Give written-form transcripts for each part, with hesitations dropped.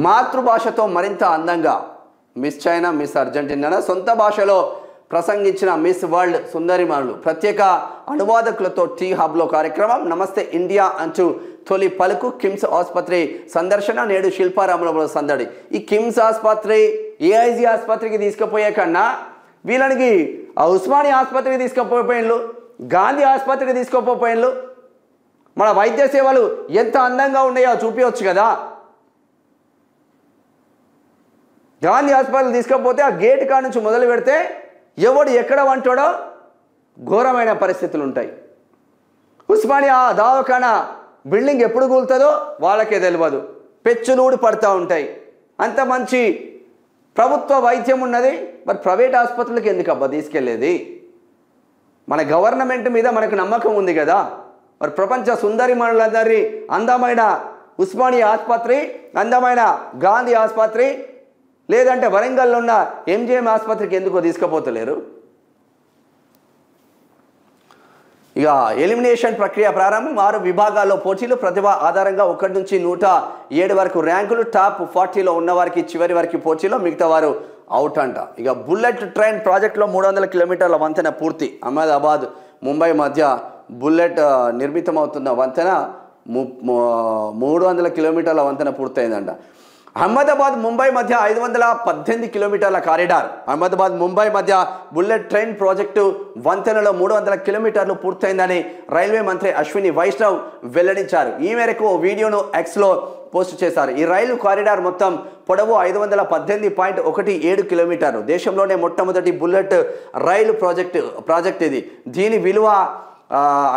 మాతృభాషతో మరింత అందంగా miss China, miss Argentina, సొంత భాషలో ప్రసంగించిన మిస్ వరల్డ్ సుందరిమణులు ప్రత్యేక అనువాదకులతో టీ హబ్లో కార్యక్రమం. నమస్తే ఇండియా అంటూ తొలి పలుకు. కిమ్స్ ఆసుపత్రి సందర్శన, నేడు శిల్పారామంలో సందడి. ఈ కిమ్స్ ఆసుపత్రి ఏఐజీ ఆసుపత్రికి తీసుకుపోయే కన్నా వీళ్ళకి ఉస్మానియా ఆసుపత్రికి తీసుకుపోయిన్లు, గాంధీ ఆసుపత్రికి తీసుకుపోయిన్లు. మన వైద్య సేవలు ఎంత అందంగా ఉన్నాయో చూపించవచ్చు కదా. గాంధీ హాస్పిటల్ తీసుకపోతే ఆ గేట్ కాడ నుంచి మొదలు పెడితే ఎవడు ఎక్కడ వంటాడో ఘోరమైన పరిస్థితులు ఉంటాయి. ఉస్మానియా దవాఖానా బిల్డింగ్ ఎప్పుడు కూలుతుందో వాళ్ళకే తెలియదు, పెచ్చులూడి పడుతూ ఉంటాయి. అంత మంచి ప్రభుత్వ వైద్యం ఉన్నది, మరి ప్రైవేట్ ఆసుపత్రులకు ఎందుకు అబ్బా తీసుకెళ్లేది? మన గవర్నమెంట్ మీద మనకు నమ్మకం ఉంది కదా. మరి ప్రపంచ సుందరిమణులందరి అందమైన ఉస్మానియా ఆసుపత్రి, అందమైన గాంధీ ఆసుపత్రి, లేదంటే వరంగల్లో ఉన్న ఎంజిఎం ఆసుపత్రికి ఎందుకో తీసుకుపోతలేరు? ఇక ఎలిమినేషన్ ప్రక్రియ ప్రారంభం. 6 విభాగాల్లో పోటీలు. ప్రతిభ ఆధారంగా 1 నుంచి 107 వరకు ర్యాంకులు. టాప్ 40లో ఉన్నవారికి చివరి వరకు పోటీలో, మిగతా వారు అవుట్ అంట. ఇక బుల్లెట్ ట్రైన్ ప్రాజెక్టులో 300 కిలోమీటర్ల వంతెన పూర్తి. అహ్మదాబాద్ ముంబై మధ్య బుల్లెట్ నిర్మితమవుతున్న వంతెన 300 కిలోమీటర్ల వంతెన పూర్తయిందంట. అహ్మదాబాద్ ముంబై మధ్య 518 కిలోమీటర్ల కారిడార్. అహ్మదాబాద్ ముంబై మధ్య బుల్లెట్ ట్రైన్ ప్రాజెక్టు వంతెనలో 300 కిలోమీటర్లు పూర్తయిందని రైల్వే మంత్రి అశ్విని వైష్ణవ్ వెల్లడించారు. ఈ మేరకు ఓ వీడియోను ఎక్స్లో పోస్ట్ చేశారు. ఈ రైలు కారిడార్ మొత్తం పొడవు 518.17 కిలోమీటర్లు. దేశంలోనే మొట్టమొదటి బుల్లెట్ రైలు ప్రాజెక్ట్ ఇది. దీని విలువ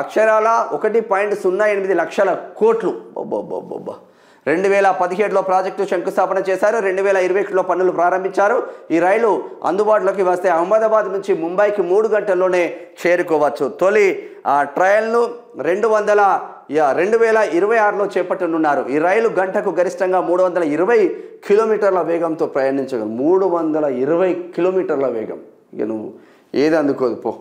అక్షరాల 1.08 లక్షల కోట్లు. 2017లో ప్రాజెక్టు శంకుస్థాపన చేశారు. 2021లో పనులు ప్రారంభించారు. ఈ రైలు అందుబాటులోకి వస్తే అహ్మదాబాద్ నుంచి ముంబైకి 3 గంటల్లోనే చేరుకోవచ్చు. తొలి ట్రయల్ను 2026లో చేపట్టనున్నారు. ఈ రైలు గంటకు గరిష్టంగా 320 కిలోమీటర్ల వేగంతో ప్రయాణించగలరు. 320 కిలోమీటర్ల వేగం. ఇక నువ్వు ఏది అందుకోదు పో.